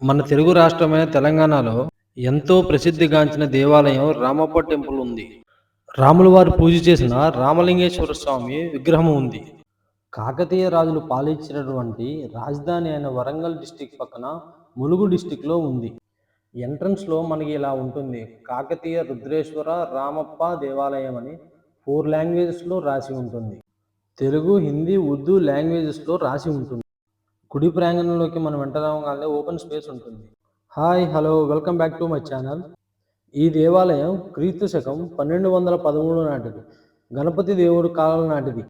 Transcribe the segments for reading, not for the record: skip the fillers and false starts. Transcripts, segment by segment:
మన తెలుగు రాష్ట్రమైన తెలంగాణలో ఎంతో ప్రసిద్ధిగాంచిన దేవాలయం రామప్ప టెంపుల్ ఉంది. రాముల వారు పూజ చేసిన రామలింగేశ్వర స్వామి విగ్రహం ఉంది. కాకతీయ రాజులు పాలించినటువంటి రాజధాని అయిన వరంగల్ డిస్టిక్ పక్కన ములుగు డిస్టిక్లో ఉంది. ఎంట్రన్స్లో మనకి ఇలా ఉంటుంది: కాకతీయ రుద్రేశ్వర రామప్ప దేవాలయం అని 4 లాంగ్వేజెస్లో రాసి ఉంటుంది. తెలుగు, హిందీ, ఉర్దూ లాంగ్వేజెస్లో రాసి ఉంటుంది. గుడి ప్రాంగణంలోకి మనం ఎంటర్ అవ్వగానే ఓపెన్ స్పేస్ ఉంటుంది. Hi, hello, welcome back to my channel. ఈ దేవాలయం క్రీస్తు శకం 1213 నాటిది. గణపతి దేవుడు కాలం నాటిది.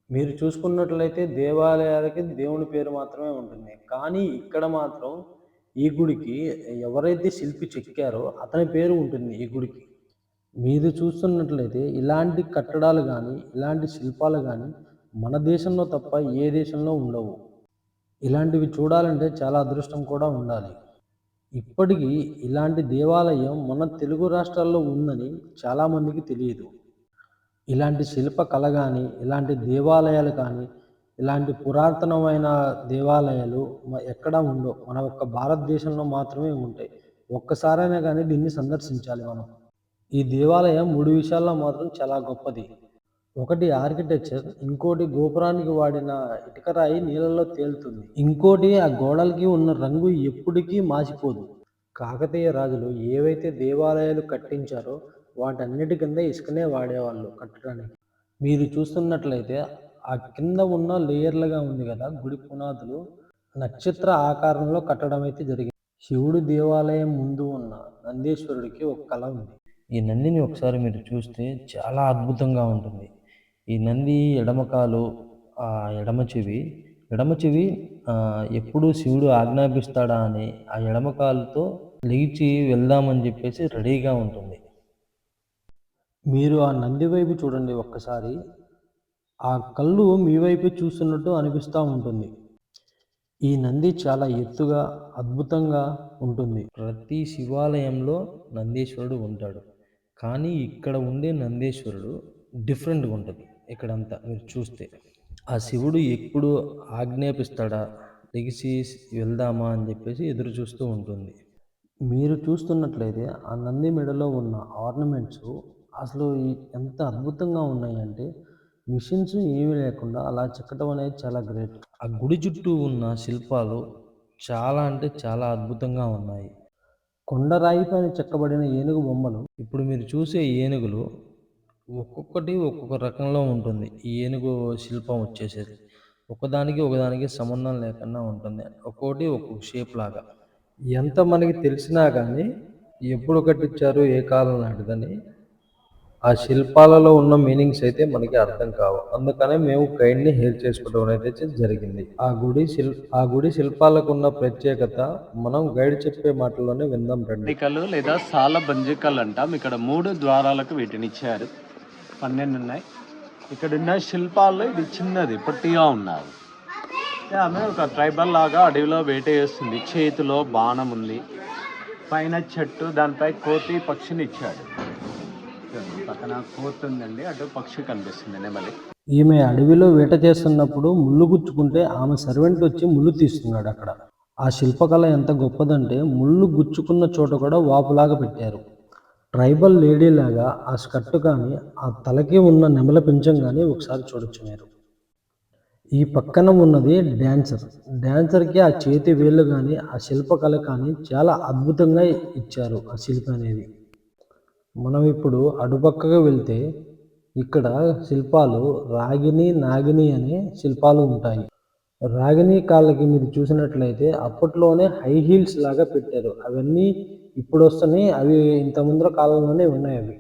మీరు చూసుకున్నట్లయితే దేవాలయాలకి దేవుని పేరు మాత్రమే ఉంటుంది, కానీ ఇక్కడ మాత్రం ఈ గుడికి ఎవరైతే శిల్పి చెక్కారో అతని పేరు ఉంటుంది ఈ గుడికి. మీరు చూస్తున్నట్లయితే ఇలాంటి కట్టడాలు కానీ ఇలాంటి శిల్పాలు కానీ మన దేశంలో తప్ప ఏ దేశంలో ఉండవు. ఇలాంటివి చూడాలంటే చాలా అదృష్టం కూడా ఉండాలి. ఇప్పటికీ ఇలాంటి దేవాలయం మన తెలుగు రాష్ట్రాల్లో ఉందని చాలామందికి తెలియదు. ఇలాంటి శిల్పకళ కానీ ఇలాంటి దేవాలయాలు కానీ ఇలాంటి పురాతనమైన దేవాలయాలు ఎక్కడా ఉండవు. మన ఒక్క భారతదేశంలో మాత్రమే ఉంటాయి. ఒక్కసారైనా కానీ దీన్ని సందర్శించాలి మనం. ఈ దేవాలయం 3 విషయాల్లో మాత్రం చాలా గొప్పది. ఒకటి ఆర్కిటెక్చర్, ఇంకోటి గోపురానికి వాడిన ఇటుకరాయి నీళ్ళలో తేలుతుంది, ఇంకోటి ఆ గోడలకి ఉన్న రంగు ఎప్పటికీ మాసిపోదు. కాకతీయ రాజులు ఏవైతే దేవాలయాలు కట్టించారో వాటన్నిటి కింద ఇసుకనే వాడేవాళ్ళు కట్టడానికి. మీరు చూస్తున్నట్లయితే ఆ కింద ఉన్న లేయర్లుగా ఉంది కదా గుడి పునాదులు, నక్షత్ర ఆకారంలో కట్టడం అయితే జరిగింది. శివుడు దేవాలయం ముందు ఉన్న నందీశ్వరుడికి ఒక కళ ఉంది. ఈ నందిని ఒకసారి మీరు చూస్తే చాలా అద్భుతంగా ఉంటుంది. ఈ నంది ఎడమకాలు, ఎడమ చెవి ఎప్పుడు శివుడు ఆజ్ఞాపిస్తాడా అని ఆ ఎడమకాలుతో లేచి వెళ్దామని చెప్పేసి రెడీగా ఉంటుంది. మీరు ఆ నంది వైపు చూడండి ఒక్కసారి. ఆ కళ్ళు మీ వైపు చూస్తున్నట్టు అనిపిస్తూ ఉంటుంది. ఈ నంది చాలా ఎత్తుగా అద్భుతంగా ఉంటుంది. ప్రతి శివాలయంలో నందీశ్వరుడు ఉంటాడు, కానీ ఇక్కడ ఉండే నందీశ్వరుడు డిఫరెంట్గా ఉంటుంది. ఇక్కడంతా మీరు చూస్తే ఆ శివుడు ఎప్పుడు ఆజ్ఞాపిస్తాడా, లెగిసి వెళ్దామా అని చెప్పేసి ఎదురు చూస్తూ ఉంటుంది. మీరు చూస్తున్నట్లయితే ఆ నంది మెడలో ఉన్న ఆర్నమెంట్స్ అసలు ఎంత అద్భుతంగా ఉన్నాయంటే మిషన్స్ ఏమీ లేకుండా అలా చెక్కడం అనేది చాలా గ్రేట్. ఆ గుడి చుట్టూ ఉన్న శిల్పాలు చాలా అంటే చాలా అద్భుతంగా ఉన్నాయి. కొండరాయి పైన చెక్కబడిన ఏనుగు బొమ్మలు. ఇప్పుడు మీరు చూసే ఏనుగులు ఒక్కొక్కటి ఒక్కొక్క రకంలో ఉంటుంది. ఈ ఏనుగు శిల్పం వచ్చేసేది ఒకదానికి సంబంధం లేకుండా ఉంటుంది. ఒక్కోటి ఒక్కొక్క షేప్ లాగా. ఎంత మనకి తెలిసినా కానీ ఎప్పుడు కట్టించారు, ఏ కాలం నాటిదని ఆ శిల్పాలలో ఉన్న మీనింగ్స్ అయితే మనకి అర్థం కావు. అందుకనే మేము గైడ్ని హెల్ప్ చేసుకోవడం అయితే జరిగింది. ఆ గుడి శిల్పాలకు ఉన్న ప్రత్యేకత మనం గైడ్ చెప్పే మాటల్లోనే విందాం రండి. లేదా సాల బంజికలు అంటాం. ఇక్కడ 3 ద్వారాలకు వీటిని ఇచ్చారు. 12 ఉన్నాయి. ఇక్కడ ఉన్న శిల్పాల్లో ఇది చిన్నది పొట్టిగా ఉన్నారు. ఆమె ఒక ట్రైబల్ లాగా అడవిలో వేట చేస్తుంది. చేతిలో బాణం ఉంది, పైన చెట్టు, దానిపై కోతి పక్షిని ఇచ్చాడు. పక్కన కోతి ఉందండి, అటు పక్షి కనిపిస్తుంది, నెమలి. ఈమె అడవిలో వేట చేస్తున్నప్పుడు ముళ్ళు గుచ్చుకుంటే ఆమె సర్వెంట్ వచ్చి ముళ్ళు తీస్తున్నాడు. అక్కడ ఆ శిల్పకళ ఎంత గొప్పదంటే ముళ్ళు గుచ్చుకున్న చోట కూడా వాపులాగా పెట్టారు. ట్రైబల్ లేడీ లాగా ఆ స్కర్ట్ కానీ ఆ తలకి ఉన్న నెమల పింఛం కానీ ఒకసారి చూడొచ్చు మీరు. ఈ పక్కన ఉన్నది డాన్సర్కి ఆ చేతి వేళ్ళు కానీ ఆ శిల్పకళ కానీ చాలా అద్భుతంగా ఇచ్చారు ఆ శిల్పి అనేది. మనం ఇప్పుడు అటుపక్కగా వెళ్తే ఇక్కడ శిల్పాలు రాగిని, నాగిని అనే శిల్పాలు ఉంటాయి. రాగిని కాళ్ళకి మీరు చూసినట్లయితే అప్పట్లోనే హై హీల్స్ లాగా పెట్టారు. అవన్నీ ఇప్పుడు వస్తున్నాయి, అవి ఇంత ముందర కాలంలోనే ఉన్నాయి. అవి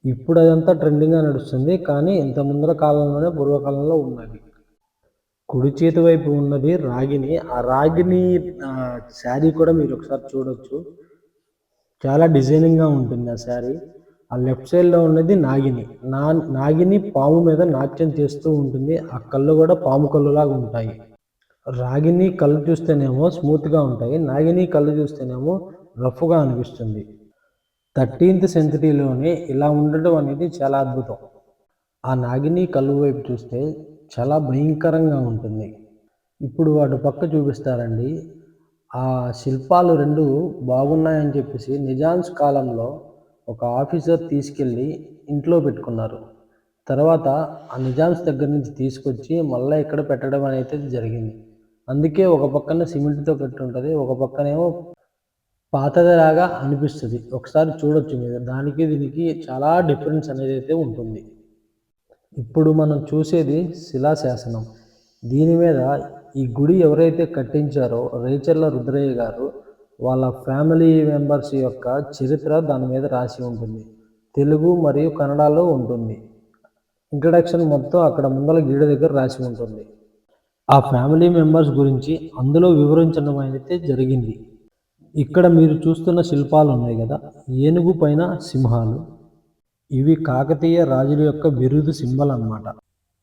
ఇప్పుడు అదంతా ట్రెండింగ్గా నడుస్తుంది, కానీ ఇంత ముందర కాలంలోనే పూర్వకాలంలో ఉన్నది. కుడి చేతి వైపు ఉన్నది రాగిని. ఆ రాగిని శారీ కూడా మీరు ఒకసారి చూడొచ్చు, చాలా డిజైనింగ్గా ఉంటుంది ఆ శారీ. ఆ లెఫ్ట్ సైడ్లో ఉన్నది నాగిని. నాగిని పాము మీద నాట్యం చేస్తూ ఉంటుంది. ఆ కళ్ళు కూడా పాము కళ్ళులాగా ఉంటాయి. రాగిని కళ్ళు చూస్తేనేమో స్మూత్గా ఉంటాయి, నాగిని కళ్ళు చూస్తేనేమో రఫ్గా అనిపిస్తుంది. 13th సెంచరీలోనే ఇలా ఉండటం అనేది చాలా అద్భుతం. ఆ నాగిని కళ్ళు వైపు చూస్తే చాలా భయంకరంగా ఉంటుంది. ఇప్పుడు వాటి పక్క చూపిస్తారండి. ఆ శిల్పాలు రెండు బాగున్నాయని చెప్పేసి నిజామ్స్ కాలంలో ఒక ఆఫీసర్ తీసుకెళ్ళి ఇంట్లో పెట్టుకున్నారు. తర్వాత ఆ నిజామ్స్ దగ్గర నుంచి తీసుకొచ్చి మళ్ళా ఇక్కడ పెట్టడం అనేది జరిగింది. అందుకే ఒక పక్కన సిమెంట్‌తో కట్టుంటది. ఒక పక్కనేమో పాతదిలాగా అనిపిస్తది. ఒకసారి చూడొచ్చు మీరు. దానికి దీనికి చాలా డిఫరెన్స్ అనేదైతే ఉంటుంది. ఇప్పుడు మనం చూసేది శిలాశాసనం. దీని మీద ఈ గుడి ఎవరైతే కట్టించారో రేచర్ల రుద్రయ్య గారు, వాళ్ళ ఫ్యామిలీ మెంబర్స్ యొక్క చరిత్ర దాని మీద రాసి ఉంటుంది. తెలుగు మరియు కన్నడలో ఉంటుంది. ఇంట్రడక్షన్ మొత్తం అక్కడ ముందల గీడ దగ్గర రాసి ఉంటుంది. ఆ ఫ్యామిలీ మెంబర్స్ గురించి అందులో వివరించడం అయితే జరిగింది. ఇక్కడ మీరు చూస్తున్న శిల్పాలు ఉన్నాయి కదా, ఏనుగు పైన సింహాలు. ఇవి కాకతీయ రాజుల యొక్క బిరుదు సింబల్ అన్నమాట.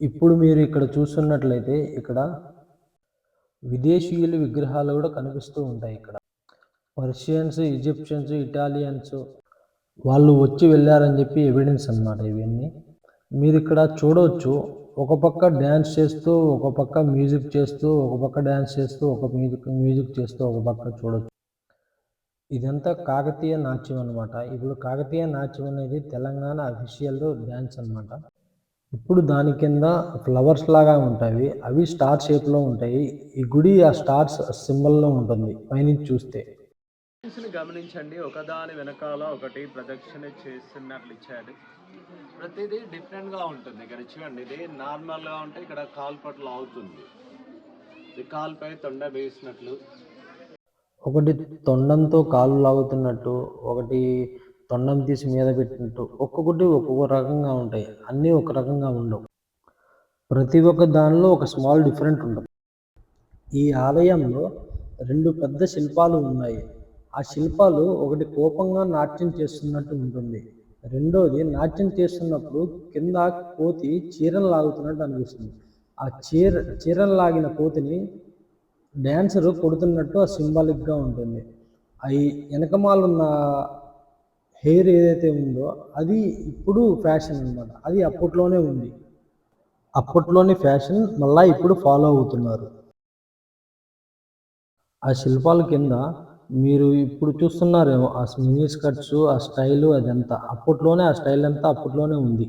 ఇప్పుడు మీరు ఇక్కడ చూస్తున్నట్లయితే ఇక్కడ విదేశీయుల విగ్రహాలు కూడా కనిపిస్తూ ఉంటాయి. ఇక్కడ పర్షియన్స్, ఈజిప్షియన్స్, ఇటాలియన్స్ వాళ్ళు వచ్చి వెళ్ళారని చెప్పి ఎవిడెన్స్ అన్నమాట ఇవన్నీ. మీరు ఇక్కడ చూడవచ్చు, ఒక పక్క డ్యాన్స్ చేస్తూ, ఒక పక్క మ్యూజిక్ చేస్తూ, ఒక పక్క డ్యాన్స్ చేస్తూ, ఒక మ్యూజిక్ చేస్తూ ఒక పక్క చూడొచ్చు. ఇదంతా కాకతీయ నాట్యం అన్నమాట. ఇప్పుడు కాకతీయ నాట్యం అనేది తెలంగాణ అఫీషియల్ డ్యాన్స్ అన్నమాట. ఇప్పుడు దాని కింద ఫ్లవర్స్ లాగా ఉంటాయి. అవి స్టార్ షేప్‌లో ఉంటాయి. ఈ గుడి ఆ స్టార్స్ సింబల్‌లో ఉంటుంది పైనుంచి చూస్తే. గమనించండి, ఒకదాని వెనకాల ఒకటి ప్రదక్షిణ చేస్తున్నట్లు ఇచ్చాడు. ప్రతిదీ డిఫరెంట్గా ఉంటుంది. ఇక్కడ చూడండి, ఇది నార్మల్గా ఉంటే ఇక్కడ కాలు పట్ల అవుతుంది, ఇది కాలుపై తొండ వేసినట్లు, ఒకటి తొండంతో కాళ్ళు లాగుతున్నట్టు, ఒకటి తొండం తీసి మీద పెట్టినట్టు, ఒక్కొక్కటి ఒక్కొక్క రకంగా ఉంటాయి. అన్నీ ఒక రకంగా ఉండవు. ప్రతి ఒక్క దానిలో ఒక స్మాల్ డిఫరెంట్ ఉంటుంది. ఈ ఆలయంలో 2 పెద్ద శిల్పాలు ఉన్నాయి. ఆ శిల్పాలు ఒకటి కోపంగా నాట్యం చేస్తున్నట్టు ఉంటుంది. రెండోది నాట్యం చేస్తున్నప్పుడు కింద కోతి చీరను లాగుతున్నట్టు అనిపిస్తుంది. ఆ చీరను లాగిన కోతిని డ్యాన్సరు కొడుతున్నట్టు ఆ సింబాలిక్‌గా ఉంటుంది. అయి వెనకమాలున్న హెయిర్ ఏదైతే ఉందో అది ఇప్పుడు ఫ్యాషన్ అన్నమాట. అది అప్పట్లోనే ఉంది. అప్పట్లోని ఫ్యాషన్ మళ్ళా ఇప్పుడు ఫాలో అవుతున్నారు. ఆ శిల్పాల కింద మీరు ఇప్పుడు చూస్తున్నారేమో ఆ మినీ స్కర్ట్స్, ఆ స్టైలు అదంతా అప్పట్లోనే, ఆ స్టైల్ అంతా అప్పట్లోనే ఉంది.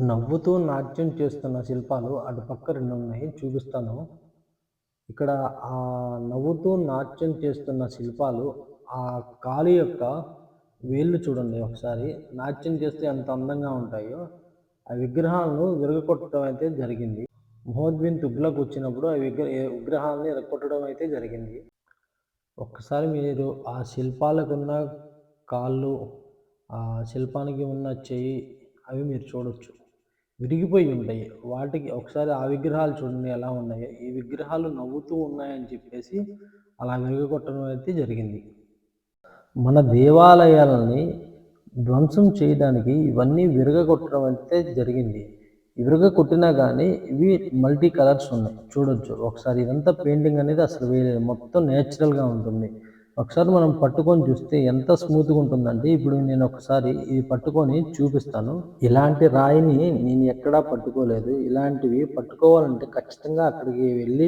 నవ్వుతూ నాట్యం చేస్తున్న శిల్పాలు అటు పక్క 2 ఉన్నాయి, చూపిస్తాను. ఇక్కడ ఆ నవ్వుతూ నాట్యం చేస్తున్న శిల్పాలు, ఆ కాలి యొక్క వేళ్ళు చూడండి ఒకసారి. నాట్యం చేస్తే ఎంత అందంగా ఉంటాయో, ఆ విగ్రహాలను విరగకొట్టడం అయితే జరిగింది. ముహమ్మద్ తుగ్లక్ వచ్చినప్పుడు ఆ విగ్రహాలని ఇరగొట్టడం అయితే జరిగింది. ఒక్కసారి మీరు ఆ శిల్పాలకున్న కాళ్ళు, ఆ శిల్పానికి ఉన్న చెయ్యి అవి మీరు చూడొచ్చు. విరిగిపోయి ఉంటాయి. వాటికి ఒకసారి ఆ విగ్రహాలు చూడండి ఎలా ఉన్నాయో. ఈ విగ్రహాలు నవ్వుతూ ఉన్నాయని చెప్పేసి అలా విరగగొట్టడం అయితే జరిగింది. మన దేవాలయాలని ధ్వంసం చేయడానికి ఇవన్నీ విరగగొట్టడం అయితే జరిగింది. విరగకొట్టినా కానీ ఇవి మల్టీ కలర్స్ ఉన్నాయి. చూడొచ్చు ఒకసారి. ఇదంతా పెయింటింగ్ అనేది అసలు వేయలేదు. మొత్తం నేచురల్‌గా ఉంటుంది. ఒకసారి మనం పట్టుకొని చూస్తే ఎంత స్మూత్‌గా ఉంటుందంటే, ఇప్పుడు నేను ఒకసారి ఇది పట్టుకొని చూపిస్తాను. ఇలాంటి రాయిని నేను ఎక్కడా పట్టుకోలేదు. ఇలాంటివి పట్టుకోవాలంటే ఖచ్చితంగా అక్కడికి వెళ్ళి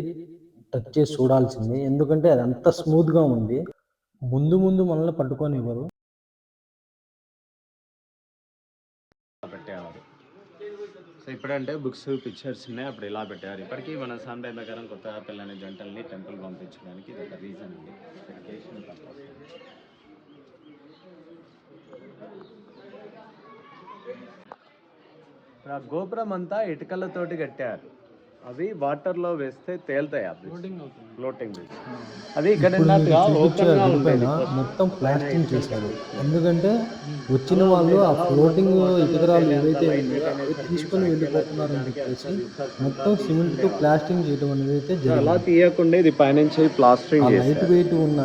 టచ్ చేసి చూడాల్సిందే. ఎందుకంటే అది అంత స్మూత్‌గా ఉంది. ముందు ముందు మనల్ని పట్టుకోనివ్వరు. పెట్టేవారు. సో ఇప్పుడంటే బుక్స్, పిక్చర్స్ ఉన్నాయి, అప్పుడు ఇలా పెట్టారు. ఇప్పటికీ మన సాంప్రదాయం ప్రకారం కొత్తగా పెళ్ళైన జంటల్ని టెంపుల్ పంపించడానికి ఇది ఒక రీజన్ అండి. Education purpose. ఇప్పుడు ఆ గోపురం అంతా ఇటుకలతోటి కట్టారు. అవి వాటర్లో వేస్తే తేలుతాయి. అవి ఫ్లోటింగ్ అది ఇక్కడ ఉన్నట్టుగా ఓపెన్ గా ఉండేది. మొత్తం ప్లాస్టింగ్ చేశారు. ఎందుకంటే వచ్చిన వాళ్ళు ఆ ఫ్లోటింగ్ ఇటుకరాలు ఏవైతే ఉన్నాయో అవి తీసుకొని వెళ్ళిపోతున్నారని చెప్పేసి మొత్తం సిమెంట్తో ప్లాస్టింగ్ చేయడం అనేది అయితే అలా జరిగింది. తీయకుండా ఇది పైనుంచి ప్లాస్టరింగ్ లైట్ చేశారు. వెయిట్ ఉన్న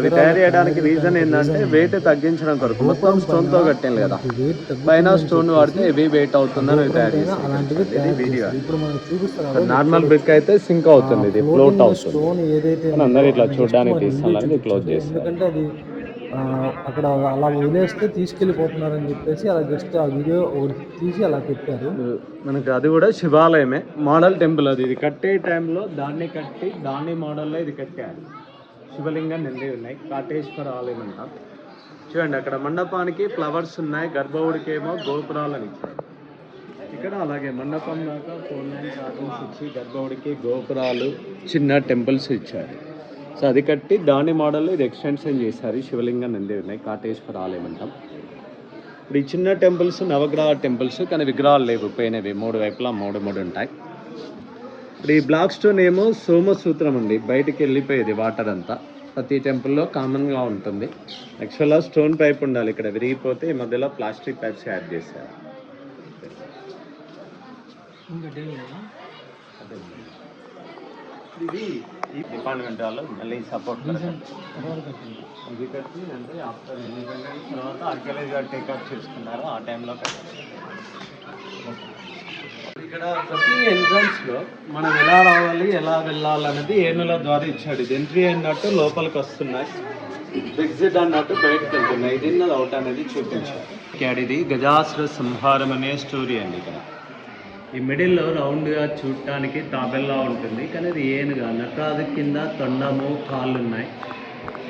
అవి తయారు చేయడానికి రీజన్ ఏంటంటే వెయిట్ తగ్గించడం కొరకు. మొత్తం స్టోన్ తో కట్టింది కదా, పైన స్టోన్ వాడితే హెవీ వెయిట్ అవుతుందని అవి తయారు చేశారు. అలాంటివి ఇది తయారు వీడియో. చేశారు. ఇప్పుడు మనం చూపిస్తున్నాం నార్మల్ బ్రిక్ అయితే సింక్ అవుతుంది, ఇది ఫ్లోట్ అవుతుంది. స్టోన్ ఏదైతే కానీ అందరూ ఇట్లా చూడడానికి తీసుకోవాలని క్లోజ్ చేస్తారు. ఎందుకంటే అది అక్కడ అలా వదిలేస్తే తీసుకెళ్ళిపోతున్నారని చెప్పేసి అలా జస్ట్ ఆ వీడియో ఒకటి తీసి అలా పెట్టారు. మనకు అది కూడా శివాలయమే, మోడల్ టెంపుల్ అది. ఇది కట్టే టైంలో దాన్ని కట్టి దాన్ని మోడల్లో ఇది కట్టారు. శివలింగం నిండి ఉన్నాయి. కాటేశ్వర ఆలయం అంట. చూడండి అక్కడ మండపానికి ఫ్లవర్స్ ఉన్నాయి, గర్భగుడికి ఏమో గోపురాలను ఇచ్చారు. ఇక్కడ అలాగే మండపం దాకా 4 లైన్ గార్డెన్స్ ఇచ్చి గర్భగుడికి గోపురాలు చిన్న టెంపుల్స్ ఇచ్చారు. సో అది కట్టి దాని మోడల్లో ఇది ఎక్స్టెన్షన్ చేశారు. శివలింగం నిండి ఉన్నాయి, కాటేశ్వర ఆలయం అంటాం. ఇప్పుడు ఈ చిన్న టెంపుల్స్ నవగ్రహ టెంపుల్స్, కానీ విగ్రహాలు లేవు, పోయినవి. 3 వైపులా 3 ఉంటాయి. ఇప్పుడు ఈ బ్లాక్ స్టోన్ ఏమో సోమసూత్రం అండి, బయటికి వెళ్ళిపోయేది వాటర్ అంతా. ప్రతి టెంపుల్లో కామన్గా ఉంటుంది. యాక్చువల్గా స్టోన్ పైప్ ఉండాలి, ఇక్కడ విరిగిపోతే ఈ మధ్యలో ప్లాస్టిక్ పైప్స్ యాడ్ చేశారు. ఇది ఈ డిపార్ట్మెంట్ వాళ్ళు మళ్ళీ సపోర్ట్ ఇది కట్టి అంటే ఆఫ్టర్ ఇండిపెండెన్స్ తర్వాత ఆర్కియాలజీ టేకప్ చేసుకున్నారు. ఆ టైంలో ఇక్కడ ప్రతి ఎంట్రన్స్లో మనం ఎలా రావాలి, ఎలా వెళ్ళాలనేది ఏనుల ద్వారా ఇచ్చాడు. ఇది ఎంట్రీ అన్నట్టు లోపలికి వస్తున్నాయి, ఎగ్జిట్ అన్నట్టు బయటకు వెళ్తున్నాయి. ఇది అవుట్ అనేది చూపించారు. ఇది గజాసుర సంహారం అనే స్టోరీ అండి. ఇక్కడ ఈ మిడిల్లో రౌండ్గా చూడటానికి తాబెల్లా ఉంటుంది, కానీ అది ఏనుగా. నటరాజు కింద తొండము కాళ్ళు ఉన్నాయి,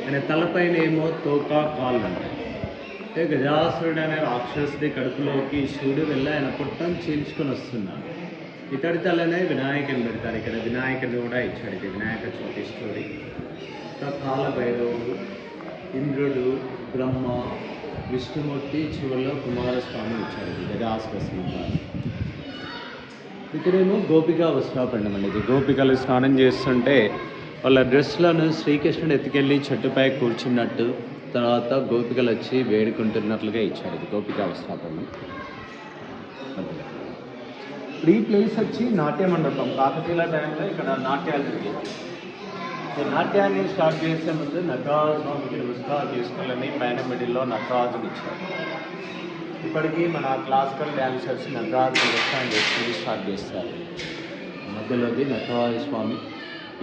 కానీ తలపైన ఏమో తోక కాళ్ళు ఉన్నాయి. అంటే గజాసురుడు అనే రాక్షసుడి కడుపులోకి శివుడు వెళ్ళి ఆయన పుట్టం చీల్చుకొని వస్తున్నాడు. ఇతడి తలనే వినాయకుని పెడతారు. ఇక్కడ వినాయకుని కూడా ఇచ్చాడు. ఇది వినాయక చవితి స్టోరీ. కాల భైరవుడు, ఇంద్రుడు, బ్రహ్మ, విష్ణుమూర్తి, చివరిలో కుమారస్వామి ఇచ్చాడు. ఇది గజాసుర సంహారం. ఇక్కడేమో గోపికా వస్త్రాపండం అండి. ఇది గోపికలు స్నానం చేస్తుంటే వాళ్ళ డ్రెస్లను శ్రీకృష్ణుడు ఎత్తుకెళ్ళి చెట్టుపై కూర్చున్నట్టు, తర్వాత గోపికలు వచ్చి వేడుకుంటున్నట్లుగా ఇచ్చాడు. ఇది గోపికా వస్త్రాపండం. ఈ ప్లేస్ వచ్చి నాట్య మండపం. కాకతీయుల టైంలో ఇక్కడ నాట్యాలు జరిగాయి. నాట్యాన్ని స్టార్ట్ చేసే ముందు నటరాజుకి నమస్కారం చేసుకోవాలని పైన మిడిల్లో నటరాజుని ఇచ్చారు. ఇప్పటికీ మన క్లాసికల్ డ్యాన్సర్స్ నటరాజు నృత్యం చేసుకుని స్టార్ట్ చేస్తారు. మధ్యలోది నటరాజ స్వామి.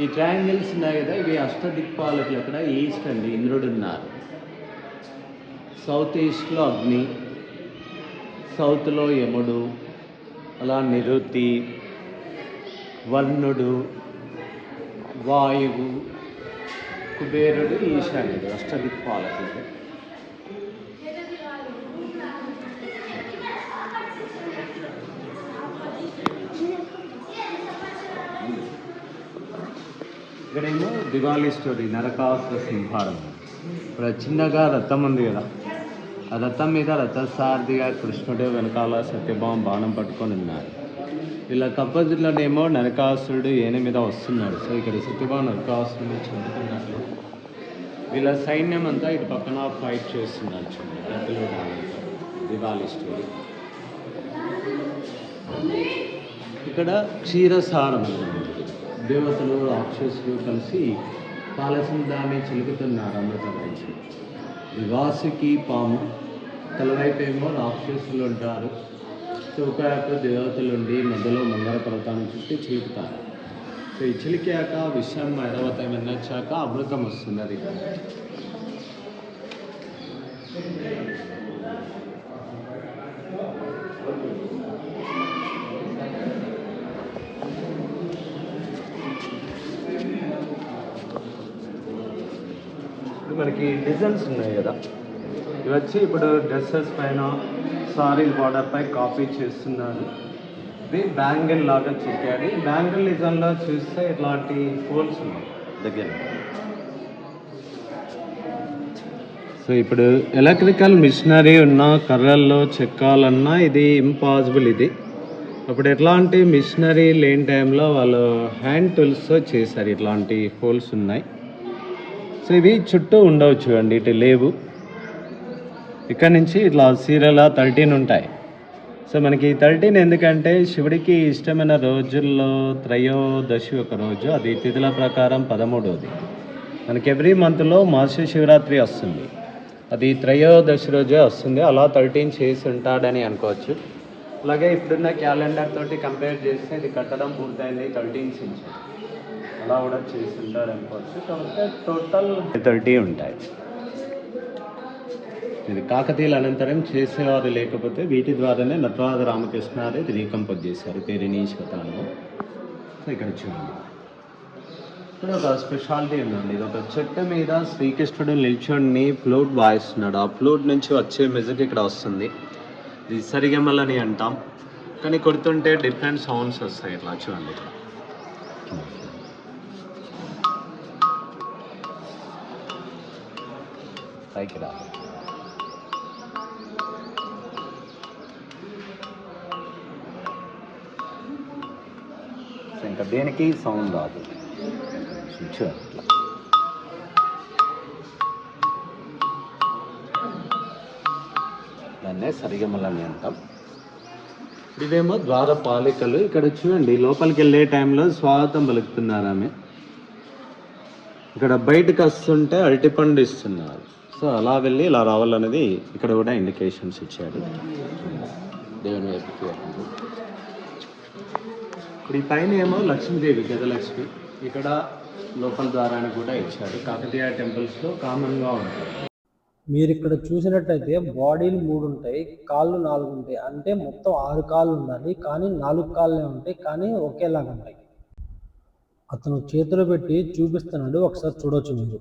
ఈ ట్రయాంగిల్స్ ఉన్నాయి కదా, ఇవి అష్టదిక్పాలకులు. అక్కడ ఈస్ట్ అండి ఇంద్రుడు ఉన్నారు, సౌత్ ఈస్ట్లో అగ్ని, సౌత్లో యముడు, అలా నిరుతి, వర్ణుడు, వాయువు, కుబేరుడు, ఈశాన్యుడు. అష్టదిక్పాలకులు. ఇక్కడేమో దివాళీ స్టోరీ, నరకాసుర సంహారం. ఇప్పుడు చిన్నగా రథం ఉంది కదా, ఆ రథం మీద రథసారథిగా కృష్ణుడు, వెనకాల సత్యభామ బాణం పట్టుకొని ఉన్నారు. ఇలా కప్పజిలోనేమో నరకాసురుడు ఏనుగు మీద వస్తున్నాడు. సో ఇక్కడ సత్యభామ నరకాసురుడిని చంపుతున్నట్లు, వీళ్ళ సైన్యం అంతా ఇటు పక్కన ఫైట్ చేస్తున్నారు. దివాళీ స్టోరీ. ఇక్కడ క్షీరసారం, దేవతలు రాక్షసులు కలిసి పాలసముద్రాన్ని చిలుకుతున్నారు అమృతం నుంచి. వాసుకి పాము, తలవైపేమో రాక్షసులు ఉంటారు, తోకవైపు దేవతలు ఉండి మధ్యలో మంగళ పర్వతాన్ని చుట్టి చిలుకుతారు. సో ఈ చిలికాక విషయం ఐరావతం వచ్చాక అమృతం వస్తున్నది. మనకి డిజైన్స్ ఉన్నాయి కదా, ఇవి వచ్చి ఇప్పుడు డ్రెస్సెస్ పైన, సారీ బార్డర్ పై కాపీ చేస్తున్నారు. ఇది బ్యాంగిల్ లాగా చెక్కాడు. బ్యాంగిల్ డిజైన్లో చూస్తే ఇట్లాంటి హోల్స్ ఉన్నాయి దగ్గర. సో ఇప్పుడు ఎలక్ట్రికల్ మిషనరీ ఉన్న కర్రల్లో చెక్కాలన్నా ఇది ఇంపాసిబుల్. ఇది అప్పుడు ఎట్లాంటి మిషనరీ లేని టైంలో వాళ్ళు హ్యాండ్ టూల్స్తో చేశారు. ఇట్లాంటి హోల్స్ ఉన్నాయి. సో ఇవి చుట్టూ ఉండవచ్చు అండి, ఇటు లేవు. ఇక్కడ నుంచి ఇట్లా సీరియల్ 13 ఉంటాయి. సో మనకి 13 ఎందుకంటే శివుడికి ఇష్టమైన రోజుల్లో త్రయోదశి ఒక రోజు, అది తిథుల ప్రకారం 13వది. మనకి ఎవ్రీ మంత్లో మాస శివరాత్రి వస్తుంది, అది త్రయోదశి రోజే వస్తుంది. అలా 13 చేసి ఉంటాడని అనుకోవచ్చు. అలాగే ఇప్పుడున్న క్యాలెండర్ తోటి కంపేర్ చేస్తే ఇది కట్టడం పూర్తయింది 13 సెంచరీ, అలా కూడా చేసి ఉంటాడు అనుకోవచ్చు. కాబట్టి టోటల్ 30 ఉంటాయి. ఇది కాకతీయుల అనంతరం చేసేవారు లేకపోతే వీటి ద్వారానే నటరాజ రామకృష్ణారే రీకంపోజ్ చేశారు పేరిని శతాను. సో ఇక్కడ చూడండి ఇక్కడ ఒక స్పెషాలిటీ ఉందండి. ఇది ఒక చెట్టు మీద శ్రీకృష్ణుడు నిల్చొని ఫ్లూట్ వాయిస్తున్నాడు. ఆ ఫ్లూట్ నుంచి వచ్చే మ్యూజిక్ ఇక్కడ వస్తుంది. ఇది సరిగమలని అంటాం. కానీ కొడుతుంటే డిఫరెంట్ సౌండ్స్ వస్తాయి. ఇట్లా చూడండి. పైకి రా. ఇంకా దేనికి సౌండ్ రాదు. చూడండి ఇట్లా. దాన్నే సరిగమలని అంటాం. ఇదేమో ద్వారపాలికలు. ఇక్కడ చూడండి, లోపలికి వెళ్ళే టైంలో స్వాగతం పలుకుతున్నారు ఆమె. ఇక్కడ బయటకు వస్తుంటే అరటిపండు ఇస్తున్నారు. సో అలా వెళ్ళి ఇలా రావాలనేది ఇక్కడ కూడా ఇండికేషన్స్ ఇచ్చాడు దేవుని వైపుకి. ఇప్పుడు ఈ పైన ఏమో లక్ష్మీదేవి, గజలక్ష్మి. ఇక్కడ లోపల ద్వారాన్ని కూడా ఇచ్చాడు. కాకతీయ టెంపుల్స్లో కామన్గా ఉంటుంది. మీరు ఇక్కడ చూసినట్టయితే బాడీలు 3 ఉంటాయి, కాళ్ళు 4 ఉంటాయి. అంటే మొత్తం 6 కాళ్ళు ఉండాలి, కానీ 4 కాళ్ళే ఉంటాయి, కానీ ఒకేలాగా ఉంటాయి. అతను చేతిలో పెట్టి చూపిస్తున్నాడు, ఒకసారి చూడవచ్చు మీరు.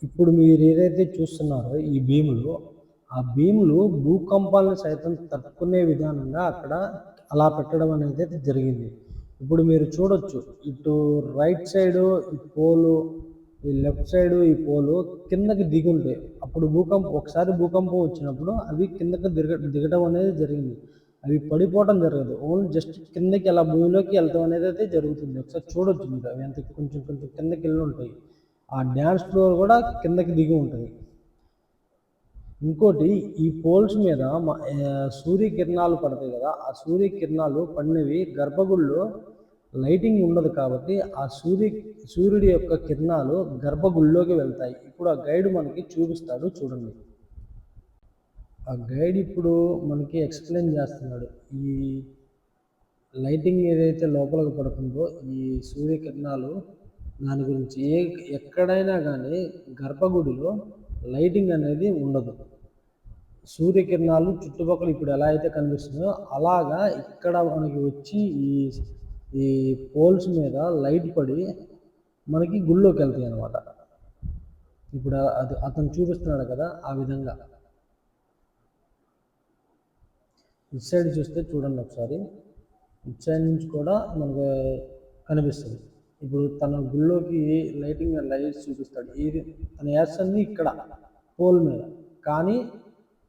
ఇప్పుడు మీరు ఏదైతే చూస్తున్నారో ఈ భీములు, ఆ భీములు భూకంపాలను సైతం తట్టుకునే విధానంగా అక్కడ అలా పెట్టడం అనేది జరిగింది. ఇప్పుడు మీరు చూడొచ్చు, ఇటు రైట్ సైడు ఈ పోలు, ఈ లెఫ్ట్ సైడ్ ఈ పోలు కిందకి దిగుంటాయి. అప్పుడు ఒకసారి భూకంపం వచ్చినప్పుడు అవి కిందకి దిగడం అనేది జరిగింది. అవి పడిపోవడం జరగదు, ఓన్లీ జస్ట్ కిందకి అలా భూమిలోకి వెళ్తాం అనేది అయితే జరుగుతుంది. ఒకసారి చూడొచ్చు మీరు, అవి ఎంత కొంచెం కొంచెం కిందకి వెళ్ళి ఉంటాయి. ఆ డ్యాన్స్ ఫ్లోర్ కూడా కిందకి దిగి ఉంటుంది. ఇంకోటి, ఈ పోల్స్ మీద సూర్యకిరణాలు పడతాయి కదా, ఆ సూర్యకిరణాలు పడినవి గర్భగుడిలో లైటింగ్ ఉండదు కాబట్టి ఆ సూర్యుడి యొక్క కిరణాలు గర్భగుడిలోకి వెళ్తాయి. ఇప్పుడు ఆ గైడ్ మనకి చూపిస్తాడు, చూడండి. ఆ గైడ్ ఇప్పుడు మనకి ఎక్స్ప్లెయిన్ చేస్తున్నాడు. ఈ లైటింగ్ ఏదైతే లోపలికి పడుతుందో ఈ సూర్యకిరణాలు, దాని గురించి. ఎక్కడైనా కానీ గర్భగుడిలో లైటింగ్ అనేది ఉండదు. సూర్యకిరణాలు చుట్టుపక్కల ఇప్పుడు ఎలా అయితే కనిపిస్తుందో అలాగా ఇక్కడ మనకి వచ్చి ఈ పోల్స్ మీద లైట్ పడి మనకి గుళ్ళోకి వెళ్తాయి అన్నమాట. ఇప్పుడు అది అతను చూపిస్తున్నాడు కదా, ఆ విధంగా. ఇటు సైడ్ చూస్తే చూడండి ఒకసారి, ఇటు సైడ్ నుంచి కూడా మనకు కనిపిస్తుంది. ఇప్పుడు తన గుళ్ళోకి లైట్స్ చూపిస్తాడు. ఇది తన వేస్తుంది ఇక్కడ పోల్ మీద, కానీ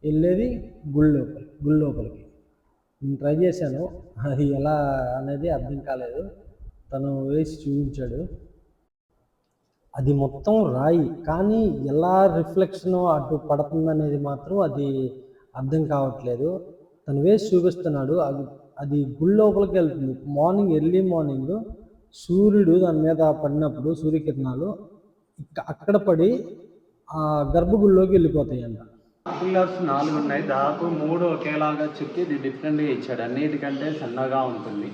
వెళ్ళేది గుడి లోపలికి. నేను ట్రై చేశాను, అది ఎలా అనేది అర్థం కాలేదు. తను వేసి చూపించాడు. అది మొత్తం రాయి, కానీ ఎలా రిఫ్లెక్షన్ అటు పడుతుంది అనేది మాత్రం అది అర్థం కావట్లేదు. తను వేసి చూపిస్తున్నాడు. అది గుడి లోపలికి వెళ్తుంది. ఎర్లీ మార్నింగ్ సూర్యుడు దాని మీద పడినప్పుడు సూర్యకిరణాలు అక్కడ పడి ఆ గర్భగుడిలోకి వెళ్ళిపోతాయి అంట. పిల్లర్స్ 4 ఉన్నాయి. దాదాపు 3 ఒకేలాగా చుట్టి ఇది డిఫరెంట్గా ఇచ్చాడు. అన్నిటికంటే సన్నగా ఉంటుంది.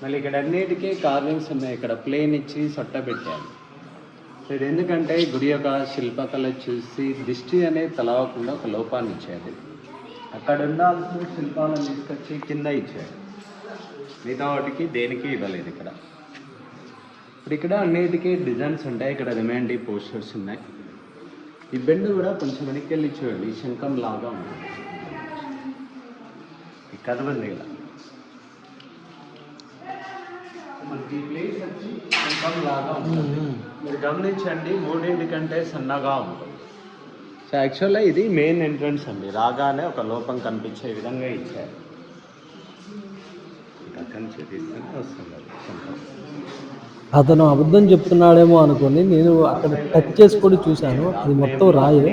మళ్ళీ ఇక్కడ అన్నిటికీ కార్వింగ్స్ ఉన్నాయి. ఇక్కడ ప్లేన్ ఇచ్చి సొట్ట పెట్టాను. ఇది ఎందుకంటే గుడి యొక్క శిల్పకళ చూసి దిష్టి అనేది తలవకుండా ఒక లోపాన్ని ఇచ్చాడు. అక్కడ ఉండాల్సిన శిల్పాలను తీసుకొచ్చి కింద ఇచ్చాడు. మిగతా వాటికి దేనికి ఇవ్వలేదు. ఇక్కడ అన్నిటికీ డిజైన్స్ ఉంటాయి. ఇక్కడ రిమైండ్ పోస్టర్స్ ఉన్నాయి. ఈ బెండ్ కూడా కొంచెం వెనక్కి వెళ్ళి చూడండి, శంఖం లాగా ఉంటుంది. ఈ కథ ఉంది కదా, మనకి ప్లేస్ వచ్చి శంఖం లాగా ఉంటుంది. మీరు గమనించండి, 3 కంటే సన్నగా ఉంటుంది. సో యాక్చువల్గా ఇది మెయిన్ ఎంట్రన్స్ అండి. రాగానే ఒక లోపం కనిపించే విధంగా ఇచ్చారు. అతను అబద్ధం చెప్తున్నాడేమో అనుకుని నేను అక్కడ టచ్ చేసి కూడా చూశాను, అది మొత్తం రాయే.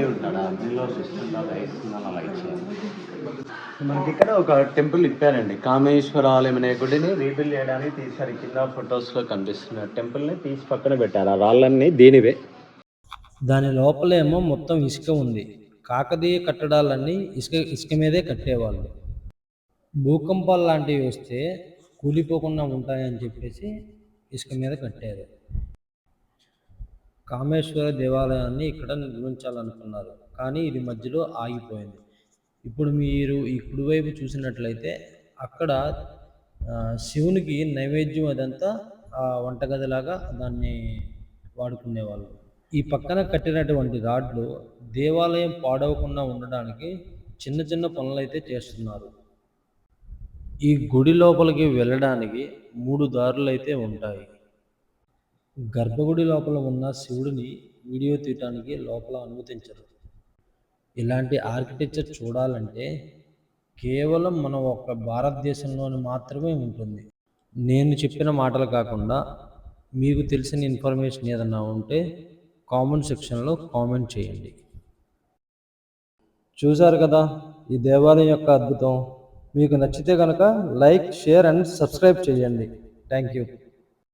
మనకి ఇక్కడ ఒక టెంపుల్ ఇప్పారండి. కామేశ్వర ఆలయం అనే గుడిని రీబిల్డ్ చేయడానికి తీసారు. కింద ఫొటోస్లో కనిపిస్తున్న టెంపుల్ని తీసి పక్కన పెట్టారు. ఆ రాళ్ళన్నీ దీనివే. దాని లోపలేమో మొత్తం ఇసుక ఉంది. కాకతీయ కట్టడాలన్నీ ఇసుక మీదే కట్టేవాళ్ళు. భూకంపాలు లాంటివి వస్తే కూలిపోకుండా ఉంటాయని చెప్పేసి ఇసుక మీద కట్టారు. కామేశ్వర దేవాలయాన్ని ఇక్కడ నిర్మించాలనుకున్నారు, కానీ ఇది మధ్యలో ఆగిపోయింది. ఇప్పుడు మీరు ఈ కుడివైపు చూసినట్లయితే అక్కడ శివునికి నైవేద్యం అదంతా వంటగదిలాగా దాన్ని వాడుకునేవాళ్ళు. ఈ పక్కన కట్టినటువంటి రాడ్లు దేవాలయం పాడవకుండా ఉండడానికి చిన్న చిన్న పనులైతే చేస్తున్నారు. ఈ గుడి లోపలికి వెళ్ళడానికి 3 దారులైతే ఉంటాయి. గర్భగుడి లోపల ఉన్న శివుడిని వీడియో తీయటానికి లోపల అనుమతించరు. ఇలాంటి ఆర్కిటెక్చర్ చూడాలంటే కేవలం మన ఒక్క భారతదేశంలోని మాత్రమే ఉంటుంది. నేను చెప్పిన మాటలు కాకుండా మీకు తెలిసిన ఇన్ఫర్మేషన్ ఏదన్నా ఉంటే కామెంట్ సెక్షన్లో కామెంట్ చేయండి. చూశారు కదా ఈ దేవాలయం యొక్క అద్భుతం. మీకు నచ్చితే కనుక లైక్, షేర్ అండ్ సబ్స్క్రైబ్ చేయండి. Thank you.